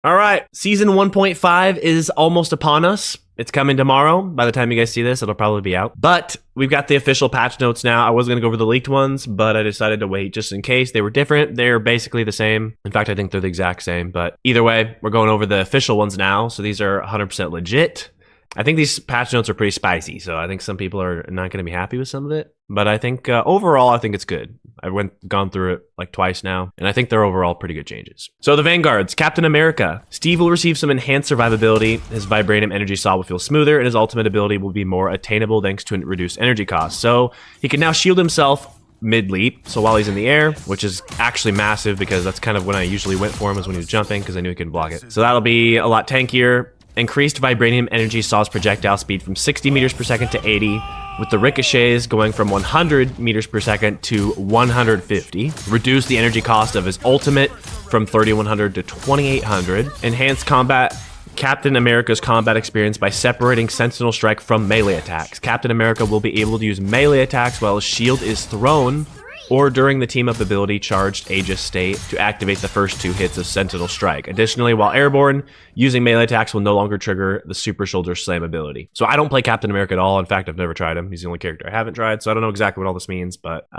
All right, season 1.5 is almost upon us. It's coming tomorrow. By the time you guys see this, it'll probably be out. But we've got the official patch notes now. I was going to go over the leaked ones, but I decided to wait just in case. They were different. They're basically the same. In fact, I think they're the exact same. But either way, we're going over the official ones now. So these are 100% legit. I think these patch notes are pretty spicy, so I think some people are not going to be happy with some of it. But I think overall, I think it's good. I've gone through it like twice now, and I think they're overall pretty good changes. So the Vanguards, Captain America. Steve will receive some enhanced survivability. His vibranium energy saw will feel smoother, and his ultimate ability will be more attainable thanks to reduced energy costs. So he can now shield himself mid-leap, so while he's in the air, which is actually massive because that's kind of when I usually went for him, is when he was jumping, because I knew he couldn't block it. So that'll be a lot tankier. Increased vibranium energy saw's projectile speed from 60 meters per second to 80, with the ricochets going from 100 meters per second to 150. Reduce the energy cost of his ultimate from 3100 to 2800. Enhanced combat Captain America's combat experience by separating Sentinel Strike from melee attacks. Captain America will be able to use melee attacks while his shield is thrown, or during the team-up ability charged Aegis state to activate the first 2 hits of Sentinel Strike. Additionally, while airborne, using melee attacks will no longer trigger the Super Shoulder Slam ability. So I don't play Captain America at all. In fact, I've never tried him. He's the only character I haven't tried, so I don't know exactly what all this means, but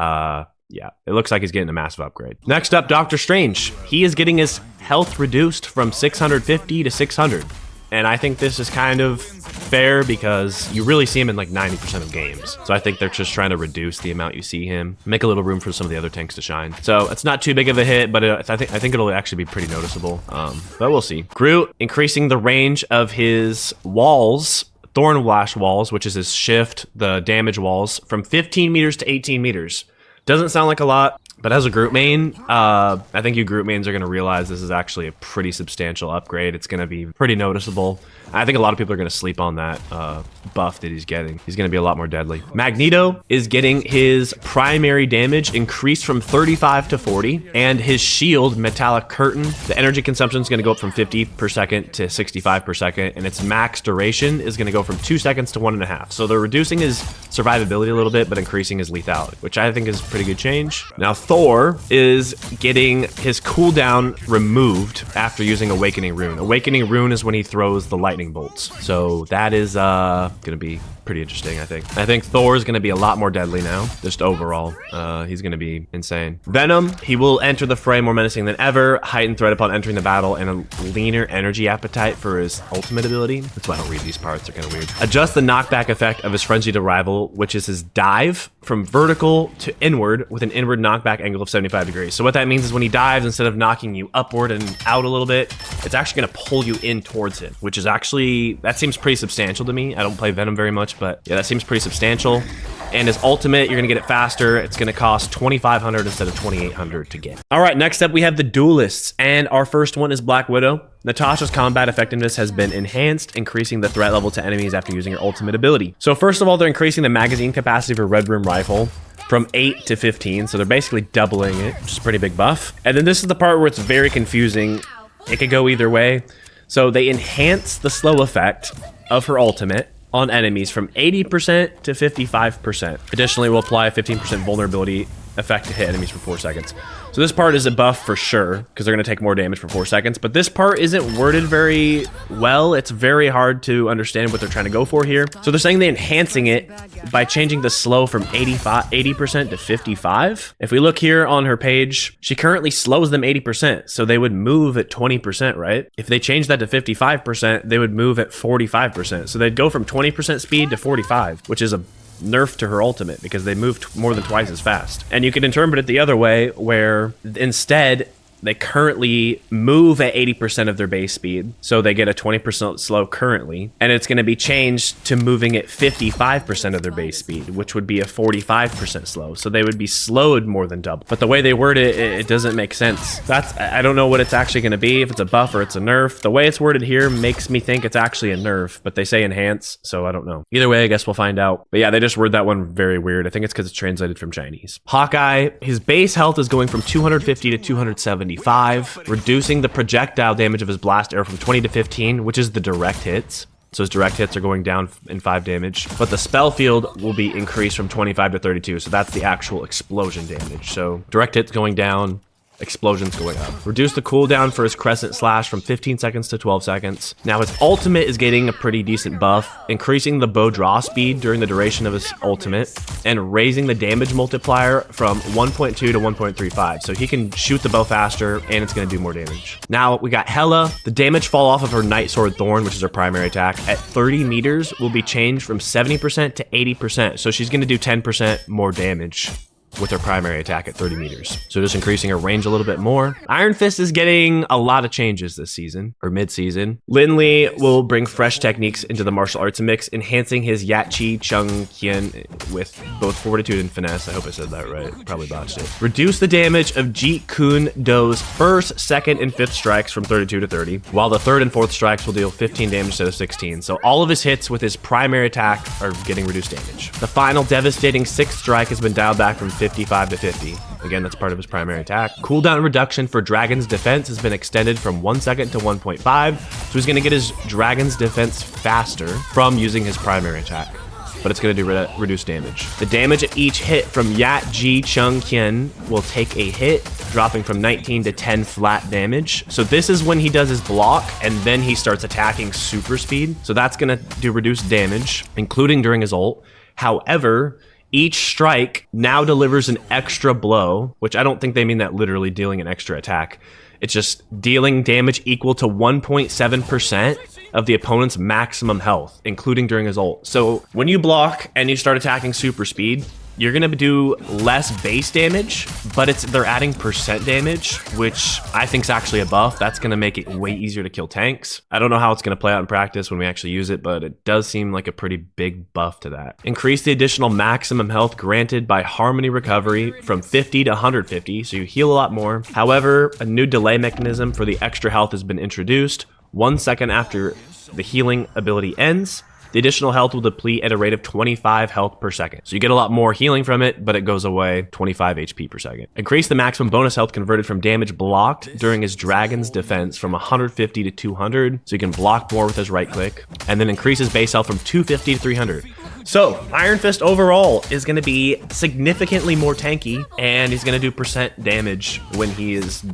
yeah, it looks like he's getting a massive upgrade. Next up, Doctor Strange. He is getting his health reduced from 650 to 600. And I think this is kind of fair because you really see him in like 90% of games. So I think they're just trying to reduce the amount you see him, make a little room for some of the other tanks to shine. So it's not too big of a hit, but I think it'll actually be pretty noticeable. But we'll see. Groot increasing the range of his walls, Thorn Lash walls, which is his shift, the damage walls, from 15 meters to 18 meters. Doesn't sound like a lot, but as a Groot main, I think you Groot mains are going to realize this is actually a pretty substantial upgrade. It's going to be pretty noticeable. I think a lot of people are going to sleep on that buff that he's getting. He's going to be a lot more deadly. Magneto is getting his primary damage increased from 35 to 40, and his shield, Metallic Curtain, the energy consumption is going to go up from 50 per second to 65 per second, and its max duration is going to go from 2 seconds to 1.5. So they're reducing his survivability a little bit, but increasing his lethality, which I think is a pretty good change. Now, Thor is getting his cooldown removed after using Awakening Rune. Awakening Rune is when he throws the lightning bolts. So that is gonna be pretty interesting, I think. I think Thor is gonna be a lot more deadly now, just overall. He's gonna be insane. Venom, he will enter the fray more menacing than ever, heightened threat upon entering the battle, and a leaner energy appetite for his ultimate ability. That's why I don't read these parts, they're kind of weird. Adjust the knockback effect of his frenzied arrival, which is his dive from vertical to inward with an inward knockback angle of 75 degrees. So what that means is when he dives, instead of knocking you upward and out a little bit, it's actually gonna pull you in towards him, which is actually, that seems pretty substantial to me. I don't play Venom very much, but yeah, that seems pretty substantial. And his ultimate, you're gonna get it faster. It's gonna cost 2,500 instead of 2,800 to get. All right, next up we have the Duelists, and our first one is Black Widow. Natasha's combat effectiveness has been enhanced, increasing the threat level to enemies after using her ultimate ability. So first of all, they're increasing the magazine capacity of her Red Room rifle from 8 to 15, so they're basically doubling it, which is a pretty big buff. And then this is the part where it's very confusing. It could go either way. So they enhance the slow effect of her ultimate on enemies from 80% to 55%. Additionally, we'll apply a 15% vulnerability effect to hit enemies for 4 seconds. So this part is a buff for sure, because they're going to take more damage for 4 seconds, but this part isn't worded very well. It's very hard to understand what they're trying to go for here. So they're saying they're enhancing it by changing the slow from 80% to 55. If we look here on her page, she currently slows them 80%, so they would move at 20%, right? If they change that to 55%, they would move at 45%. So they'd go from 20% speed to 45, which is a nerf to her ultimate because they moved more than twice as fast. And you could interpret it the other way, where instead they currently move at 80% of their base speed, so they get a 20% slow currently, and it's going to be changed to moving at 55% of their base speed, which would be a 45% slow, so they would be slowed more than double. But the way they word it, it doesn't make sense. I don't know what it's actually going to be, if it's a buff or it's a nerf. The way it's worded here makes me think it's actually a nerf, but they say enhance, so I don't know. Either way, I guess we'll find out. But yeah, they just word that one very weird. I think it's because it's translated from Chinese. Hawkeye, his base health is going from 250 to 275, reducing the projectile damage of his blast arrow from 20 to 15, which is the direct hits. So his direct hits are going down in 5 damage, but the spell field will be increased from 25 to 32. So that's the actual explosion damage. So direct hits going down, explosions going up. Reduce the cooldown for his crescent slash from 15 seconds to 12 seconds. Now his ultimate is getting a pretty decent buff, increasing the bow draw speed during the duration of his ultimate, and raising the damage multiplier from 1.2 to 1.35. So he can shoot the bow faster, and it's going to do more damage. Now we got Hela. The damage fall off of her Night Sword Thorn, which is her primary attack, at 30 meters will be changed from 70% to 80%. So she's going to do 10% more damage with her primary attack at 30 meters. So just increasing her range a little bit more. Iron Fist is getting a lot of changes this season, or mid-season. Lin will bring fresh techniques into the martial arts mix, enhancing his Yat-Chi Chung Kien with both fortitude and finesse. I hope I said that right. Probably botched it. Reduce the damage of Jeet Kune Do's first, second, and fifth strikes from 32 to 30, while the third and fourth strikes will deal 15 damage instead of 16. So all of his hits with his primary attack are getting reduced damage. The final devastating sixth strike has been dialed back from 55 to 50. Again, that's part of his primary attack. Cooldown reduction for Dragon's Defense has been extended from 1 second to 1.5. So he's going to get his Dragon's Defense faster from using his primary attack, but it's going to do reduced damage. The damage at each hit from Yat-Ji Chung Kien will take a hit, dropping from 19 to 10 flat damage. So this is when he does his block, and then he starts attacking super speed. So that's going to do reduced damage, including during his ult. However, each strike now delivers an extra blow, which I don't think they mean that literally dealing an extra attack. It's just dealing damage equal to 1.7% of the opponent's maximum health, including during his ult. So when you block and you start attacking super speed, you're gonna do less base damage, but they're adding percent damage, which I think is actually a buff. That's gonna make it way easier to kill tanks. I don't know how it's gonna play out in practice when we actually use it, but it does seem like a pretty big buff to that. Increase the additional maximum health granted by Harmony Recovery from 50 to 150, so you heal a lot more. However, a new delay mechanism for the extra health has been introduced. 1 second after the healing ability ends, the additional health will deplete at a rate of 25 health per second. So you get a lot more healing from it, but it goes away 25 HP per second. Increase the maximum bonus health converted from damage blocked during his Dragon's Defense from 150 to 200. So you can block more with his right click. And then increase his base health from 250 to 300. So Iron Fist overall is going to be significantly more tanky, and he's going to do percent damage when he is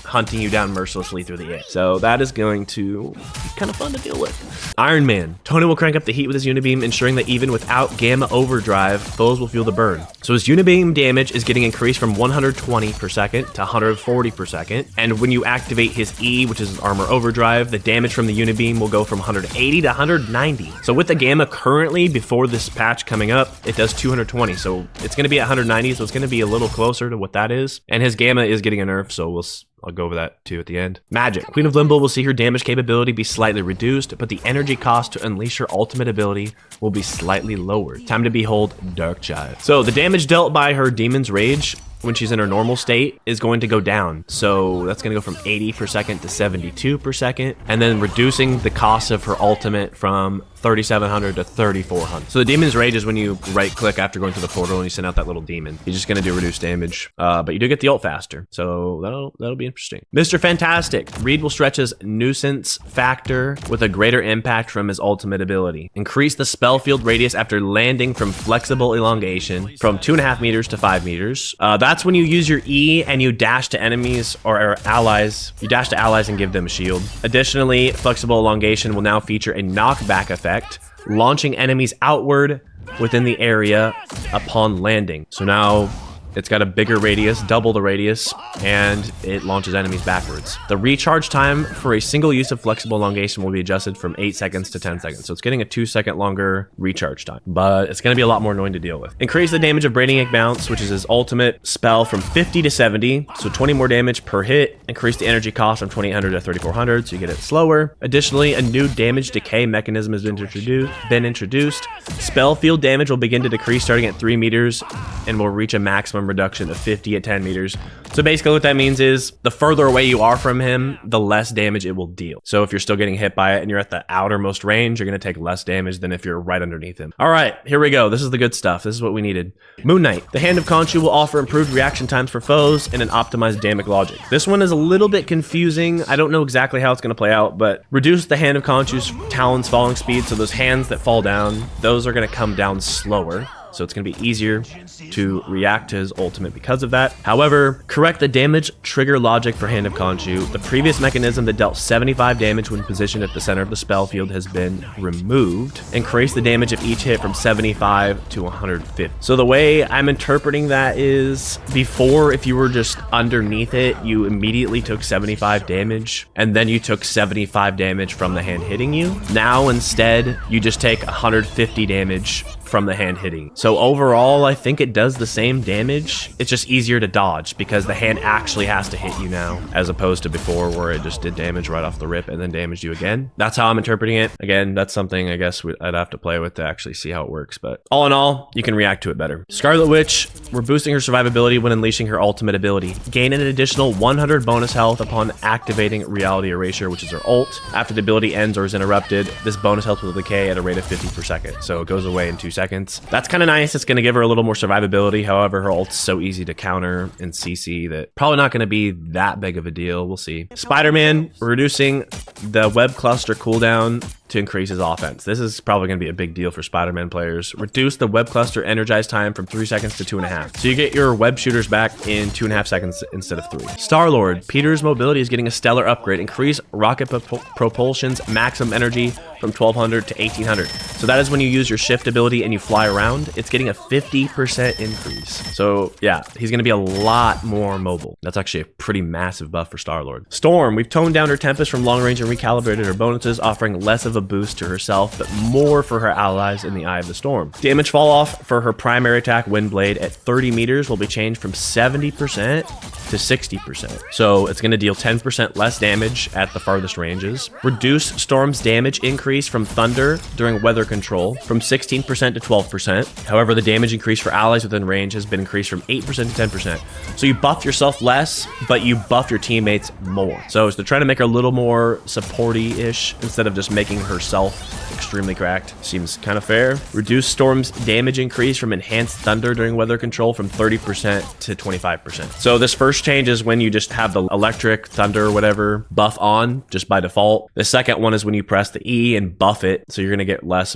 hunting you down mercilessly through the air. So that is going to be kind of fun to deal with. Iron Man. Tony will crank up the heat with his Unibeam, ensuring that even without Gamma Overdrive, foes will feel the burn. So his Unibeam damage is getting increased from 120 per second to 140 per second. And when you activate his E, which is Armor Overdrive, the damage from the Unibeam will go from 180 to 190. So with the Gamma currently, before this patch coming up, it does 220. So it's going to be at 190, so it's going to be a little closer to what that is. And his Gamma is getting a nerf, so I'll go over that too at the end. Magic. Queen of Limbo will see her damage capability be slightly reduced, but the energy cost to unleash her ultimate ability will be slightly lowered. Time to behold Darkchild. So the damage dealt by her Demon's Rage when she's in her normal state is going to go down. So that's going to go from 80 per second to 72 per second, and then reducing the cost of her ultimate from 3,700 to 3,400. So the Demon's Rage is when you right click after going to the portal and you send out that little demon. He's just going to do reduced damage, but you do get the ult faster. So that'll be interesting. Mr. Fantastic. Reed will stretch his nuisance factor with a greater impact from his ultimate ability. Increase the spell field radius after landing from flexible elongation from 2.5 meters to 5 meters. That's when you use your E and you dash to enemies or allies. You dash to allies and give them a shield. Additionally, flexible elongation will now feature a knockback effect, launching enemies outward within the area upon landing. So now it's got a bigger radius, double the radius, and it launches enemies backwards. The recharge time for a single use of flexible elongation will be adjusted from 8 seconds to 10 seconds. So it's getting a 2-second longer recharge time, but it's going to be a lot more annoying to deal with. Increase the damage of Brainiac Bounce, which is his ultimate spell, from 50 to 70. So 20 more damage per hit. Increase the energy cost from 2,800 to 3,400, so you get it slower. Additionally, a new damage decay mechanism has been introduced. Spell field damage will begin to decrease starting at 3 meters and will reach a maximum reduction of 50 at 10 meters. So basically what that means is the further away you are from him, the less damage it will deal. So if you're still getting hit by it and you're at the outermost range, you're going to take less damage than if you're right underneath him. All right, here we go. This is the good stuff. This is what we needed. Moon Knight. The Hand of Khonshu will offer improved reaction times for foes and an optimized damage logic. This one is a little bit confusing. I don't know exactly how it's going to play out, but reduce the Hand of Khonshu's talon's falling speed. So those hands that fall down, those are going to come down slower. so it's going to be easier to react to his ultimate because of that. However, correct the damage trigger logic for Hand of Khonshu. The previous mechanism that dealt 75 damage when positioned at the center of the spell field has been removed. Increase the damage of each hit from 75 to 150. So the way I'm interpreting that is, before, if you were just underneath it, you immediately took 75 damage, and then you took 75 damage from the hand hitting you. Now instead, you just take 150 damage from the hand hitting. So overall, I think it does the same damage. It's just easier to dodge because the hand actually has to hit you now, as opposed to before where it just did damage right off the rip and then damaged you again. That's how I'm interpreting it. Again, that's something I guess I'd have to play with to actually see how it works, but all in all, you can react to it better. Scarlet Witch, we're boosting her survivability when unleashing her ultimate ability. Gain an additional 100 bonus health upon activating Reality Erasure, which is her ult. After the ability ends or is interrupted, this bonus health will decay at a rate of 50 per second, so it goes away in 2 seconds. That's kind of nice. It's going to give her a little more survivability. However, her ult's so easy to counter and CC that probably not going to be that big of a deal. We'll see. Spider-Man, reducing the web cluster cooldown to increase his offense. This is probably going to be a big deal for Spider-Man players. Reduce the web cluster energized time from 3 seconds to 2.5. So you get your web shooters back in 2.5 seconds instead of 3. Star-Lord, Peter's mobility is getting a stellar upgrade. Increase rocket propulsion's maximum energy from 1200 to 1800. So that is when you use your shift ability and you fly around. It's getting a 50% increase. So yeah, he's going to be a lot more mobile. That's actually a pretty massive buff for Star-Lord. Storm, we've toned down her Tempest from long range and recalibrated her bonuses, offering less of a boost to herself, but more for her allies in the Eye of the Storm. Damage fall off for her primary attack, Windblade, at 30 meters will be changed from 70% to 60%. So it's going to deal 10% less damage at the farthest ranges. Reduce Storm's damage increase from Thunder during weather control from 16% to 12%. However, the damage increase for allies within range has been increased from 8% to 10%. So you buff yourself less, but you buff your teammates more. So they're trying to make her a little more supporty-ish instead of just making herself extremely cracked. Seems kind of fair. Reduce Storm's damage increase from enhanced Thunder during weather control from 30% to 25%. So this first change is when you just have the electric, thunder, whatever buff on just by default. The second one is when you press the E and buff it, so you're going to get less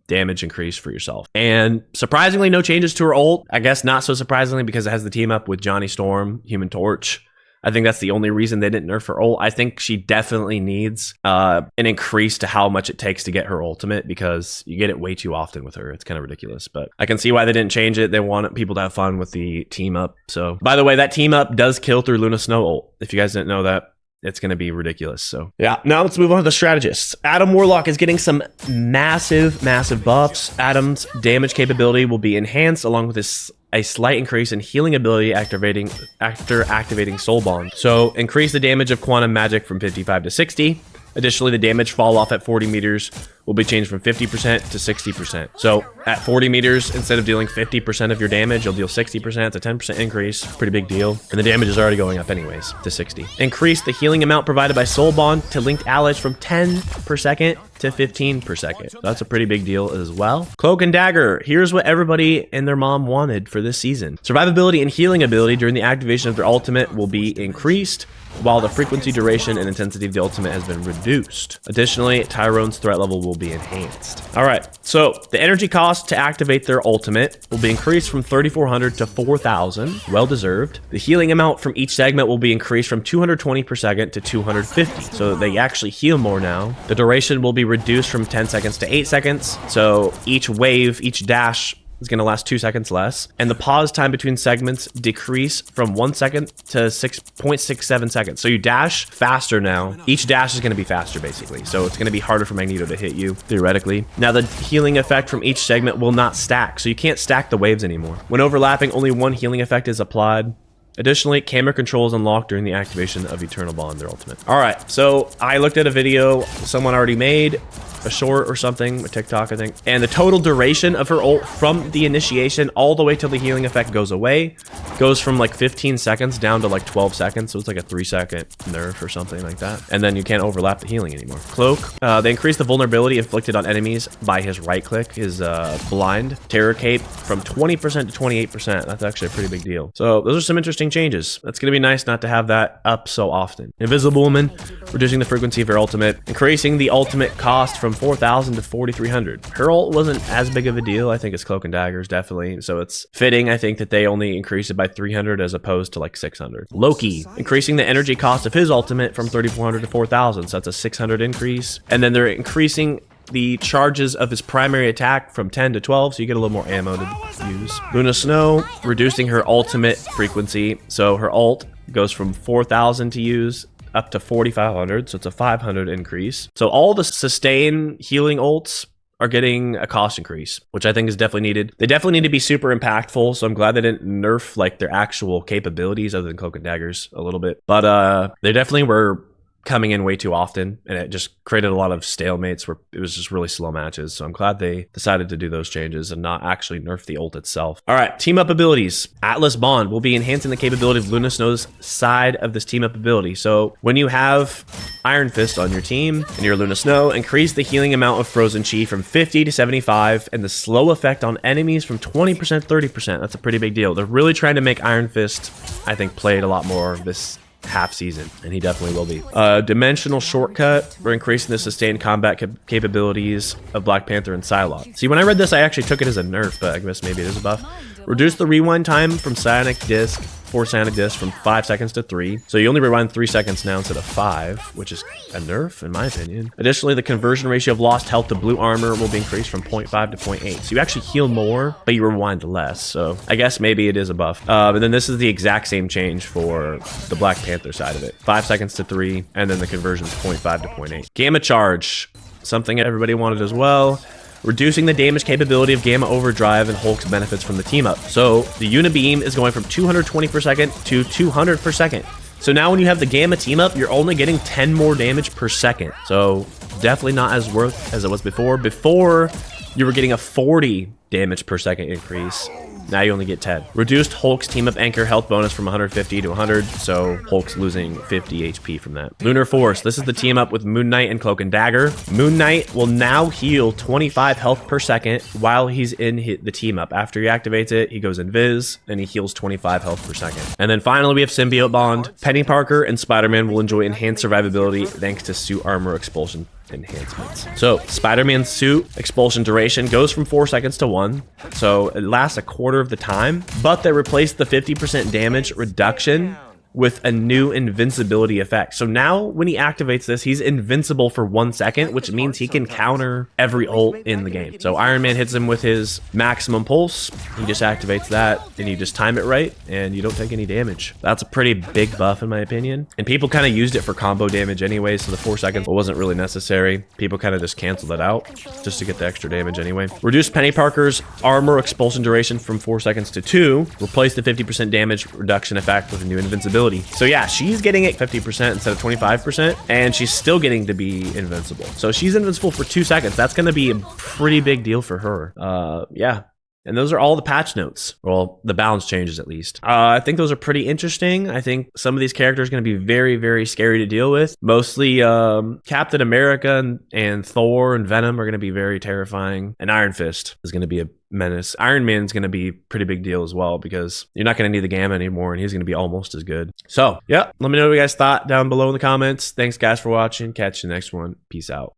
damage increase for yourself. And surprisingly, no changes to her ult. I guess not so surprisingly because it has the team up with Johnny Storm, Human Torch. I think that's the only reason they didn't nerf her ult. I think she definitely needs an increase to how much it takes to get her ultimate, because you get it way too often with her. It's kind of ridiculous, but I can see why they didn't change it. They want people to have fun with the team up. So, by the way, that team up does kill through Luna Snow ult. If you guys didn't know that, it's going to be ridiculous. So yeah, now let's move on to the strategists. Adam Warlock is getting some massive buffs. Adam's damage capability will be enhanced along with a slight increase in healing ability after activating Soul Bond. So increase the damage of quantum magic from 55 to 60. Additionally, the damage fall off at 40 meters will be changed from 50% to 60%. So at 40 meters, instead of dealing 50% of your damage, you'll deal 60%. It's a 10% increase. Pretty big deal. And the damage is already going up anyways to 60. Increase the healing amount provided by Soul Bond to linked allies from 10 per second to 15 per second. So that's a pretty big deal as well. Cloak and Dagger. Here's what everybody and their mom wanted for this season. Survivability and healing ability during the activation of their ultimate will be increased, while the frequency, duration, and intensity of the ultimate has been reduced. Additionally, Tyrone's threat level will be enhanced. All right, so the energy cost to activate their ultimate will be increased from 3,400 to 4,000, well deserved. The healing amount from each segment will be increased from 220 per second to 250, so they actually heal more now. The duration will be reduced from 10 seconds to 8 seconds, so each wave, each dash is going to last 2 seconds less. And the pause time between segments decrease from 1 second to 6.67 seconds. So you dash faster now. Each dash is going to be faster, basically. So it's going to be harder for Magneto to hit you, theoretically. Now, the healing effect from each segment will not stack. So you can't stack the waves anymore. When overlapping, only one healing effect is applied. Additionally, camera control is unlocked during the activation of Eternal Bond, their ultimate. All right, so I looked at a video someone already made, a short or something, a TikTok, I think. And the total duration of her ult from the initiation all the way till the healing effect goes away goes from like 15 seconds down to like 12 seconds. So it's like a 3-second nerf or something like that. And then you can't overlap the healing anymore. Cloak, they increase the vulnerability inflicted on enemies by his right click, his blind. Terror Cape from 20% to 28%. That's actually a pretty big deal. So those are some interesting changes. That's going to be nice not to have that up so often. Invisible Woman, reducing the frequency of her ultimate, increasing the ultimate cost from from 4,000 to 4,300. Her ult wasn't as big of a deal. I think it's Cloak and Daggers, definitely. So it's fitting, I think, that they only increased it by 300 as opposed to like 600. Loki, increasing the energy cost of his ultimate from 3,400 to 4,000. So that's a 600 increase. And then they're increasing the charges of his primary attack from 10 to 12, so you get a little more ammo to use. Luna Snow, reducing her ultimate frequency. So her ult goes from 4,000 to use up to 4,500, so it's a 500 increase. So all the sustain healing ults are getting a cost increase, which I think is definitely needed. They definitely need to be super impactful, so I'm glad they didn't nerf like their actual capabilities other than Cloak and Daggers a little bit. But they definitely were coming in way too often, and it just created a lot of stalemates where it was just really slow matches. So I'm glad they decided to do those changes and not actually nerf the ult itself. All right, team up abilities. Atlas Bond will be enhancing the capability of Luna Snow's side of this team up ability. So when you have Iron Fist on your team and you're Luna Snow, increase the healing amount of Frozen Chi from 50 to 75 and the slow effect on enemies from 20% to 30%. That's a pretty big deal. They're really trying to make Iron Fist, I think, played a lot more this half season, and he definitely will be. Dimensional shortcut, we're increasing the sustained combat capabilities of Black Panther and Psylocke. See, when I read this, I actually took it as a nerf, but I guess maybe it is a buff. Reduce the rewind time from Psionic Disc from 5 seconds to 3. So you only rewind 3 seconds now instead of 5, which is a nerf in my opinion. Additionally, the conversion ratio of lost health to blue armor will be increased from 0.5 to 0.8. So you actually heal more, but you rewind less. So I guess maybe it is a buff. But then this is the exact same change for the Black Panther side of it. 5 seconds to 3, and then the conversion is 0.5 to 0.8. Gamma Charge, something everybody wanted as well. Reducing the damage capability of Gamma Overdrive and Hulk's benefits from the team up. So the Unibeam is going from 220 per second to 200 per second. So now when you have the Gamma team up, you're only getting 10 more damage per second. So definitely not as worth as it was before. Before, you were getting a 40 damage per second increase. Now you only get 10. Reduced Hulk's team up anchor health bonus from 150 to 100, so Hulk's losing 50 HP from that. Lunar Force, this is the team up with Moon Knight and Cloak and Dagger. Moon Knight will now heal 25 health per second while he's in the team up. After he activates it, he goes invis, and he heals 25 health per second. And then finally, we have Symbiote Bond. Penny Parker and Spider-Man will enjoy enhanced survivability thanks to suit armor expulsion enhancements. So Spider-Man's suit expulsion duration goes from 4 seconds to 1, so it lasts a quarter of the time, but they replaced the 50% damage reduction with a new invincibility effect. So now when he activates this, he's invincible for 1 second, which means he can counter every ult in the game. So Iron Man hits him with his maximum pulse, he just activates that, and you just time it right, and you don't take any damage. That's a pretty big buff in my opinion. And people kind of used it for combo damage anyway, so the 4 seconds wasn't really necessary. People kind of just canceled it out just to get the extra damage anyway. Reduce Penny Parker's armor expulsion duration from 4 seconds to 2. Replace the 50% damage reduction effect with a new invincibility. So yeah, she's getting it 50% instead of 25%, and she's still getting to be invincible. So she's invincible for 2 seconds. That's going to be a pretty big deal for her. Yeah. And those are all the patch notes. Well, the balance changes at least. I think those are pretty interesting. I think some of these characters are going to be very, very scary to deal with. Mostly Captain America and Thor and Venom are going to be very terrifying. And Iron Fist is going to be a menace. Iron Man's going to be a pretty big deal as well because you're not going to need the Gamma anymore and he's going to be almost as good. So, yeah, let me know what you guys thought down below in the comments. Thanks, guys, for watching. Catch you next one. Peace out.